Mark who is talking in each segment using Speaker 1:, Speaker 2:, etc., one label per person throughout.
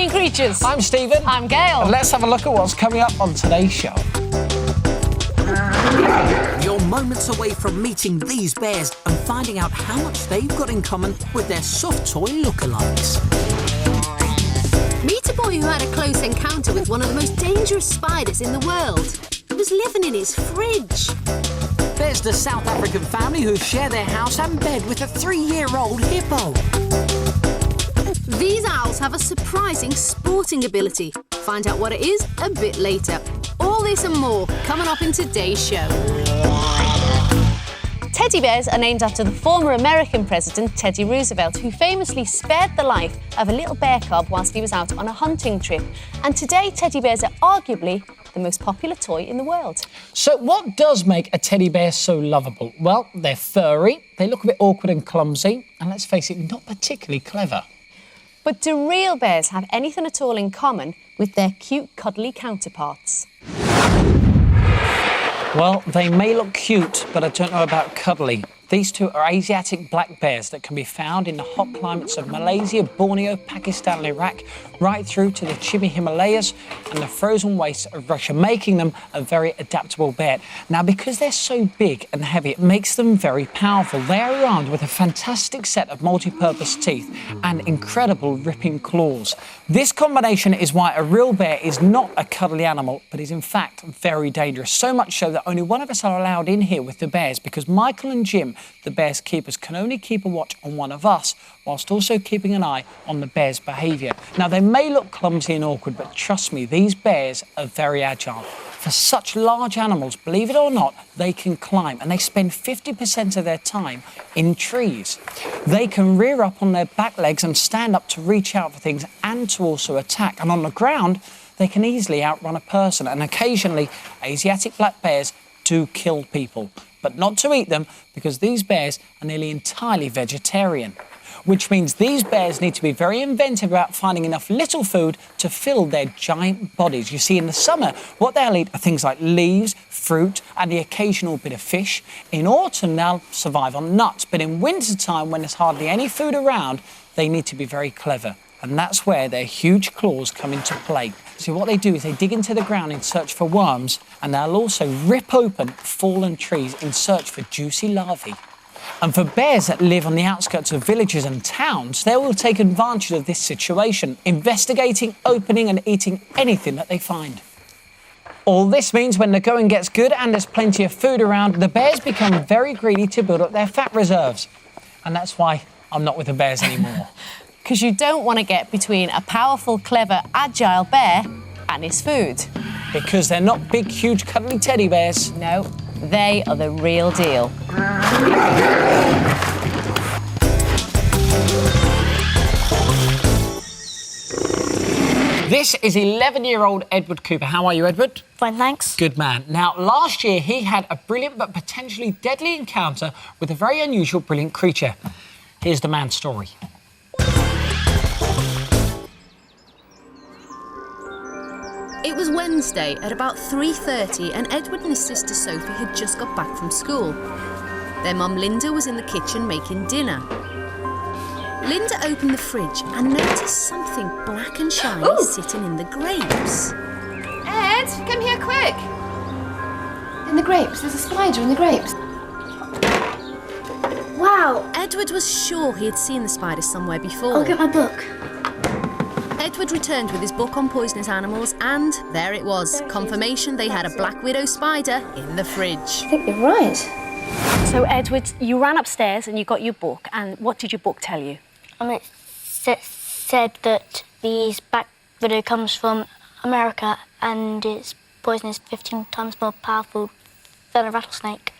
Speaker 1: Intriguing creatures.
Speaker 2: I'm Stephen.
Speaker 1: I'm Gail.
Speaker 2: And let's have a look at what's coming up on today's show.
Speaker 3: You're moments away from meeting these bears and finding out how much they've got in common with their soft toy lookalikes.
Speaker 4: Meet a boy who had a close encounter with one of the most dangerous spiders in the world. He was living in his fridge.
Speaker 3: There's the South African family who share their house and bed with a 3-year-old hippo.
Speaker 4: These owls have a surprising sporting ability. Find out what it is a bit later. All this and more coming up in today's show.
Speaker 1: Teddy bears are named after the former American president, Teddy Roosevelt, who famously spared the life of a little bear cub whilst he was out on a hunting trip. And today, teddy bears are arguably the most popular toy in the world.
Speaker 2: So what does make a teddy bear so lovable? Well, they're furry, they look a bit awkward and clumsy, and let's face it, not particularly clever.
Speaker 1: But do real bears have anything at all in common with their cute, cuddly counterparts?
Speaker 2: Well, they may look cute, but I don't know about cuddly. These two are Asiatic black bears that can be found in the hot climates of Malaysia, Borneo, Pakistan and Iraq, right through to the chilly Himalayas and the frozen wastes of Russia, making them a very adaptable bear. Now, because they're so big and heavy, it makes them very powerful. They are armed with a fantastic set of multi-purpose teeth and incredible ripping claws. This combination is why a real bear is not a cuddly animal, but is in fact very dangerous. So much so that only one of us are allowed in here with the bears, because Michael and Jim, the bears' keepers, can only keep a watch on one of us, whilst also keeping an eye on the bear's behaviour. Now, they may look clumsy and awkward, but trust me, these bears are very agile. For such large animals, believe it or not, they can climb, and they spend 50% of their time in trees. They can rear up on their back legs and stand up to reach out for things and to also attack. And on the ground, they can easily outrun a person, and occasionally, Asiatic black bears do kill people, but not to eat them, because these bears are nearly entirely vegetarian. Which means these bears need to be very inventive about finding enough little food to fill their giant bodies. You see, in the summer, what they'll eat are things like leaves, fruit, and the occasional bit of fish. In autumn, they'll survive on nuts, but in wintertime, when there's hardly any food around, they need to be very clever. And that's where their huge claws come into play. So what they do is they dig into the ground in search for worms, and they'll also rip open fallen trees in search for juicy larvae. And for bears that live on the outskirts of villages and towns, they will take advantage of this situation, investigating, opening and eating anything that they find. All this means when the going gets good and there's plenty of food around, the bears become very greedy to build up their fat reserves. And that's why I'm not with the bears anymore.
Speaker 1: Because you don't want to get between a powerful, clever, agile bear and his food.
Speaker 2: Because they're not big, huge, cuddly teddy bears.
Speaker 1: No, they are the real deal.
Speaker 2: This is 11-year-old Edward Cooper. How are you, Edward?
Speaker 5: Fine, thanks.
Speaker 2: Good man. Now, last year he had a brilliant but potentially deadly encounter with a very unusual, brilliant creature. Here's the man's story.
Speaker 4: It was Wednesday at about 3:30 and Edward and his sister Sophie had just got back from school. Their mum Linda was in the kitchen making dinner. Linda opened the fridge and noticed something black and shiny sitting in the grapes.
Speaker 6: Ed, come here quick! In the grapes, there's a spider in the grapes. Wow!
Speaker 4: Edward was sure he had seen the spider somewhere before.
Speaker 6: I'll get my book.
Speaker 4: Edward returned with his book on poisonous animals, and there it was, confirmation they had a black widow spider in the fridge.
Speaker 6: I think you're right.
Speaker 5: So, Edward, you ran upstairs and you got your book, and what did your book tell you?
Speaker 7: It said that the black widow comes from America and its poison is 15 times more powerful than a rattlesnake.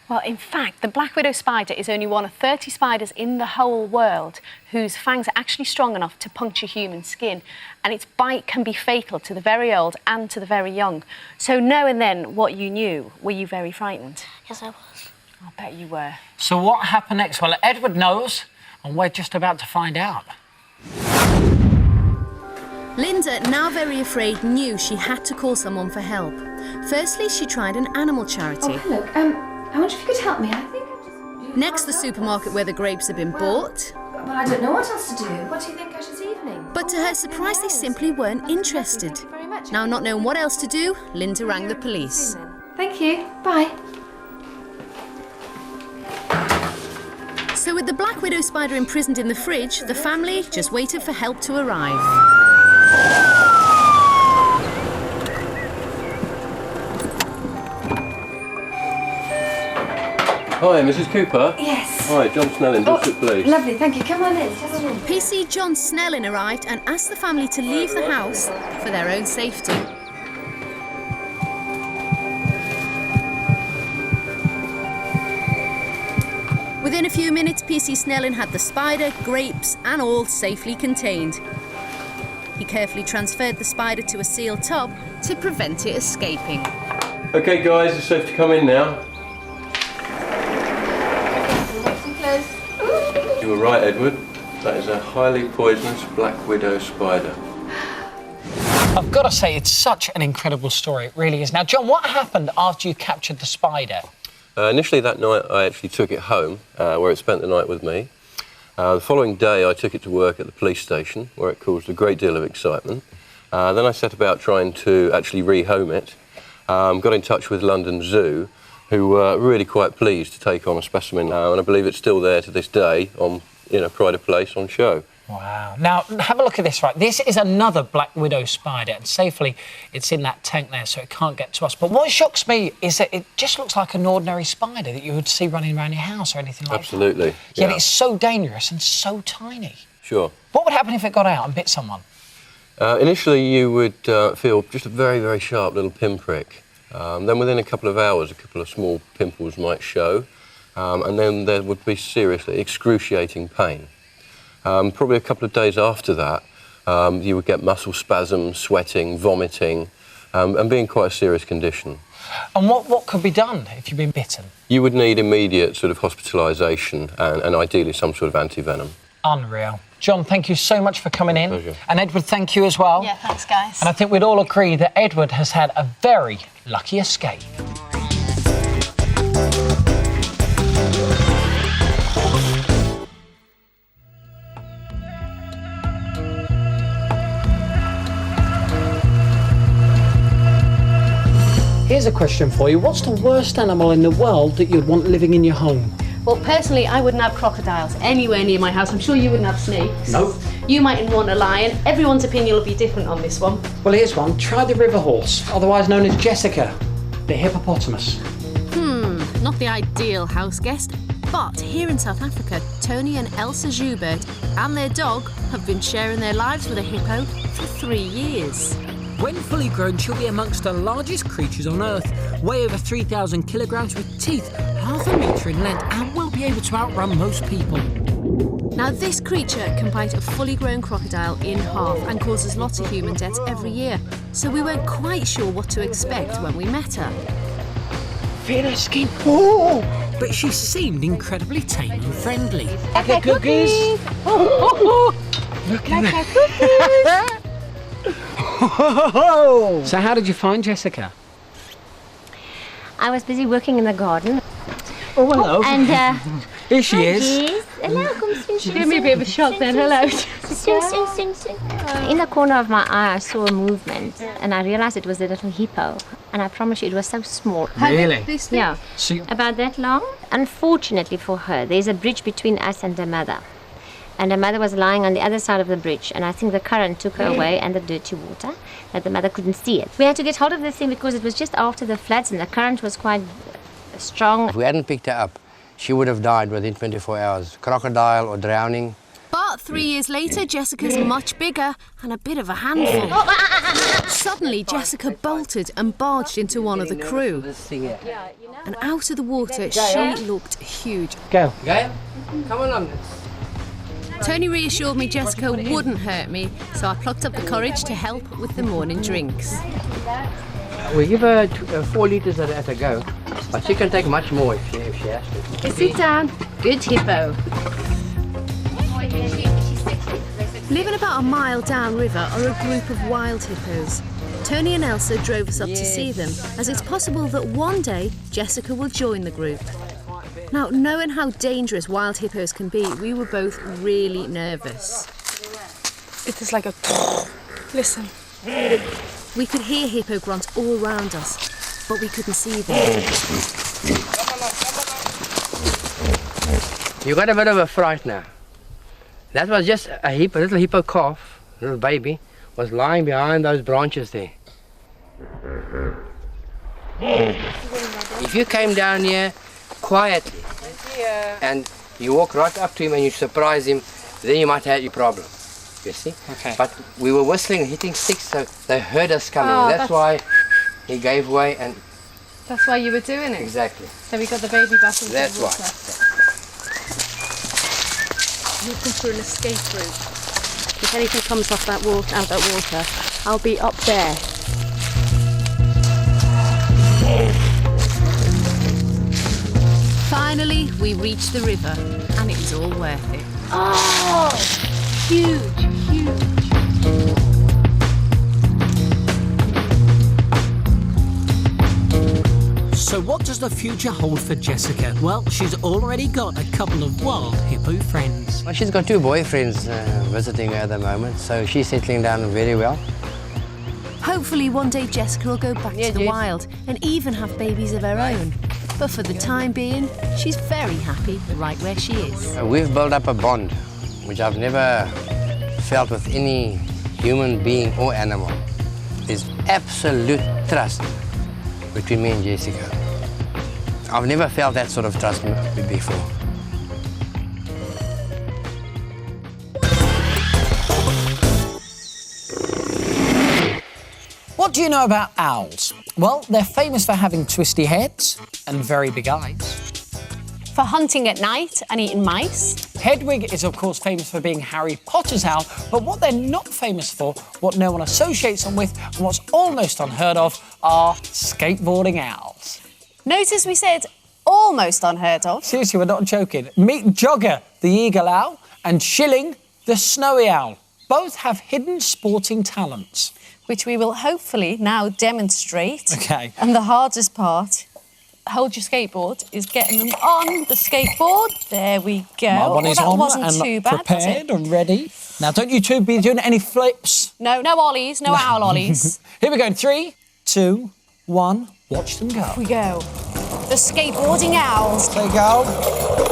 Speaker 5: Well, in fact, the black widow spider is only one of 30 spiders in the whole world whose fangs are actually strong enough to puncture human skin, and its bite can be fatal to the very old and to the very young. So knowing then what you knew, were you very frightened?
Speaker 7: Yes, I was.
Speaker 5: I bet you were.
Speaker 2: So what happened next? Well, Edward knows, and we're just about to find out.
Speaker 4: Linda, now very afraid, knew she had to call someone for help. Firstly, she tried an animal charity.
Speaker 6: Oh, look, I wonder if you could help me. I think I've just...
Speaker 4: Next, the supermarket where the grapes had been bought.
Speaker 6: But I don't know what else to do. What do you think I should see for
Speaker 4: But to her surprise, they simply weren't interested. Now, not knowing what else to do, Linda rang the police.
Speaker 6: Thank you. Bye.
Speaker 4: So with the black widow spider imprisoned in the fridge, the family just waited for help to arrive.
Speaker 8: Hi, Mrs. Cooper.
Speaker 6: Yes.
Speaker 8: Hi, John Snelling, Dorset Police.
Speaker 6: Lovely, thank you. Come on in. Come on in.
Speaker 4: PC John Snelling arrived and asked the family to leave the house for their own safety. Within a few minutes, PC Snelling had the spider, grapes and all safely contained. He carefully transferred the spider to a sealed tub to prevent it escaping.
Speaker 8: OK, guys, it's safe to come in now. You were right, Edward. That is a highly poisonous black widow spider.
Speaker 2: I've got to say, it's such an incredible story, it really is. Now, John, what happened after you captured the spider?
Speaker 8: Initially that night, I actually took it home, where it spent the night with me. The following day, I took it to work at the police station, where it caused a great deal of excitement. Then I set about trying to actually rehome it. Got in touch with London Zoo, who were really quite pleased to take on a specimen, and I believe it's still there to this day on, Pride of Place on show.
Speaker 2: Wow. Now, have a look at this, right? This is another black widow spider, and safely it's in that tank there, so it can't get to us. But what shocks me is that it just looks like an ordinary spider that you would see running around your house or anything like
Speaker 8: Absolutely,
Speaker 2: that. Yet it's so dangerous and so tiny.
Speaker 8: Sure.
Speaker 2: What would happen if it got out and bit someone?
Speaker 8: Initially, you would feel just a very, very sharp little pinprick. Then within a couple of hours, a couple of small pimples might show, and then there would be seriously excruciating pain. Probably a couple of days after that, you would get muscle spasms, sweating, vomiting, and be in quite a serious condition.
Speaker 2: And what could be done if you've been bitten?
Speaker 8: You would need immediate sort of hospitalisation and ideally some sort of anti-venom.
Speaker 2: Unreal. John, thank you so much for coming in.
Speaker 8: Pleasure.
Speaker 2: And Edward, thank you as well.
Speaker 5: Yeah, thanks, guys.
Speaker 2: And I think we'd all agree that Edward has had a very lucky escape. Here's a question for you. What's the worst animal in the world that you'd want living in your home?
Speaker 5: Well, personally, I wouldn't have crocodiles anywhere near my house. I'm sure you wouldn't have snakes.
Speaker 2: No.
Speaker 5: You mightn't want a lion. Everyone's opinion will be different on this one.
Speaker 2: Well, here's one. Try the river horse, otherwise known as Jessica, the hippopotamus.
Speaker 4: Not the ideal house guest, but here in South Africa, Tony and Elsa Joubert and their dog have been sharing their lives with a hippo for 3 years.
Speaker 3: When fully grown, she'll be amongst the largest creatures on Earth, weigh over 3,000 kilograms with teeth half a metre in length, and will be able to outrun most people.
Speaker 4: Now, this creature can bite a fully grown crocodile in half and causes lots of human deaths every year, so we weren't quite sure what to expect when we met her.
Speaker 2: Feel her skin. Oh!
Speaker 3: But she seemed incredibly tame and friendly.
Speaker 2: Like a cookies. Look at that. So how did you find Jessica?
Speaker 9: I was busy working in the garden.
Speaker 2: Oh, hello.
Speaker 9: And
Speaker 2: here she is.
Speaker 9: yes. Hello, come swing,
Speaker 5: She gave me a bit of a shock then. Hello.
Speaker 9: Swing. In the corner of my eye, I saw a movement, and I realized it was a little hippo. And I promise you, it was so small.
Speaker 2: Really?
Speaker 9: Yeah,
Speaker 2: So
Speaker 9: about that long. Unfortunately for her, there's a bridge between us and her mother. And her mother was lying on the other side of the bridge, and I think the current took her away and the dirty water, that the mother couldn't see it. We had to get hold of this thing because it was just after the floods and the current was quite strong.
Speaker 10: If we hadn't picked her up, she would have died within 24 hours. Crocodile or drowning.
Speaker 4: But 3 years later, Jessica's much bigger and a bit of a handful. Suddenly, Jessica bolted and barged into one of the crew. And out of the water, she looked huge.
Speaker 2: go.
Speaker 10: Gail, come along.
Speaker 4: Tony reassured me Jessica wouldn't hurt me, so I plucked up the courage to help with the morning drinks.
Speaker 10: We give her 4 litres at a go, but she can take much more if she has to.
Speaker 5: Sit down. Good hippo.
Speaker 4: Living about a mile downriver are a group of wild hippos. Tony and Elsa drove us up to see them, as it's possible that one day Jessica will join the group. Now, knowing how dangerous wild hippos can be, we were both really nervous.
Speaker 5: It is like a... Listen.
Speaker 4: We could hear hippo grunts all around us, but we couldn't see them.
Speaker 10: You got a bit of a fright now. That was just a little hippo calf, little baby, was lying behind those branches there. If you came down here quietly and you walk right up to him and you surprise him, then you might have your problem. You see?
Speaker 2: Okay.
Speaker 10: But we were whistling and hitting sticks, so they heard us coming.
Speaker 5: Oh,
Speaker 10: that's why he gave way and...
Speaker 5: That's why you were doing it?
Speaker 10: Exactly.
Speaker 5: So we got the baby back into
Speaker 10: That's
Speaker 5: the water.
Speaker 10: why.
Speaker 5: Looking for an escape route. If anything comes off that water, out that water, I'll be up there.
Speaker 4: Finally, we reached the river, and it was all worth it.
Speaker 5: Oh! Huge, huge.
Speaker 3: So what does the future hold for Jessica? Well, she's already got a couple of wild hippo friends.
Speaker 10: Well, she's got 2 boyfriends visiting her at the moment, so she's settling down very well.
Speaker 4: Hopefully one day Jessica will go back to the wild and even have babies of her own. But for the time being, she's very happy right where she is.
Speaker 10: We've built up a bond, which I've never felt with any human being or animal. There's absolute trust between me and Jessica. I've never felt that sort of trust before.
Speaker 2: What do you know about owls? Well, they're famous for having twisty heads and very big eyes.
Speaker 1: For hunting at night and eating mice.
Speaker 2: Hedwig is, of course, famous for being Harry Potter's owl, but what they're not famous for, what no one associates them with, and what's almost unheard of, are skateboarding owls.
Speaker 1: Notice we said almost unheard of.
Speaker 2: Seriously, we're not joking. Meet Jogger, the eagle owl, and Shilling, the snowy owl. Both have hidden sporting talents.
Speaker 1: Which we will hopefully now demonstrate.
Speaker 2: Okay.
Speaker 1: And the hardest part, hold your skateboard, is getting them on the skateboard. There we go.
Speaker 2: My one is
Speaker 1: that
Speaker 2: on
Speaker 1: wasn't
Speaker 2: and
Speaker 1: too bad, was
Speaker 2: prepared
Speaker 1: it?
Speaker 2: and ready. Now, don't you two be doing any flips.
Speaker 1: No, no ollies, no owl ollies.
Speaker 2: Here we go in 3, 2, 1. Watch them go.
Speaker 1: Here we go. The skateboarding owls.
Speaker 2: There you go.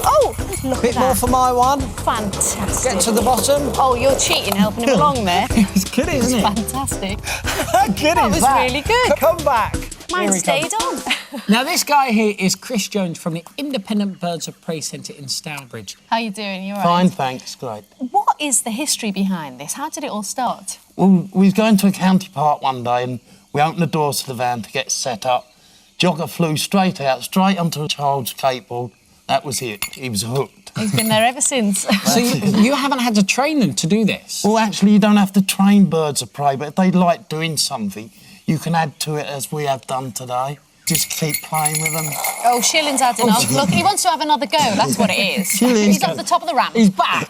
Speaker 1: Oh, look
Speaker 2: Bit
Speaker 1: at
Speaker 2: more
Speaker 1: that.
Speaker 2: for my one.
Speaker 1: Fantastic.
Speaker 2: Get to the bottom.
Speaker 1: Oh, you're cheating, helping him along there.
Speaker 2: It's good, isn't it?
Speaker 1: Fantastic.
Speaker 2: How good
Speaker 1: That
Speaker 2: is
Speaker 1: was
Speaker 2: that?
Speaker 1: really good.
Speaker 2: Come back.
Speaker 1: Mine
Speaker 2: Here he
Speaker 1: stayed
Speaker 2: comes.
Speaker 1: on.
Speaker 2: Now, this guy here is Chris Jones from the Independent Birds of Prey Centre in Stourbridge.
Speaker 1: How you doing? You all right?
Speaker 11: Fine, thanks, great.
Speaker 1: What is the history behind this? How did it all start?
Speaker 11: Well, we was going to a county park one day and we opened the doors to the van to get set up. Jogger flew straight out, straight onto a child's skateboard. That was it. He was hooked.
Speaker 1: He's been there ever since.
Speaker 2: So you haven't had to train them to do this?
Speaker 11: Well, actually, you don't have to train birds of prey, but if they like doing something, you can add to it as we have done today. Just keep playing with them.
Speaker 1: Oh, Shilling's had enough. Look, he wants to have another go. That's what it is. He's up the top of the ramp.
Speaker 2: He's back.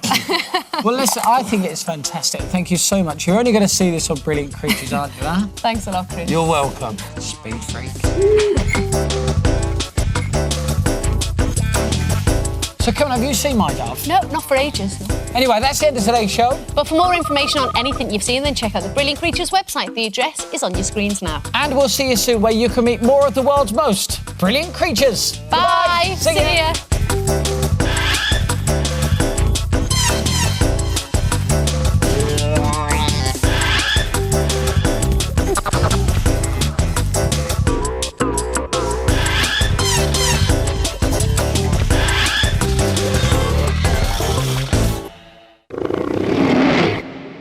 Speaker 2: Well, listen, I think it's fantastic. Thank you so much. You're only going to see this on Brilliant Creatures, aren't you, huh?
Speaker 1: Thanks a lot, Chris.
Speaker 11: You're welcome.
Speaker 2: Speed freak. So, come on, have you seen my dove?
Speaker 1: No, not for ages. No.
Speaker 2: Anyway, that's the end of today's show.
Speaker 1: But for more information on anything you've seen, then check out the Brilliant Creatures website. The address is on your screens now.
Speaker 2: And we'll see you soon where you can meet more of the world's most brilliant creatures.
Speaker 1: Bye.
Speaker 2: Goodbye. See ya.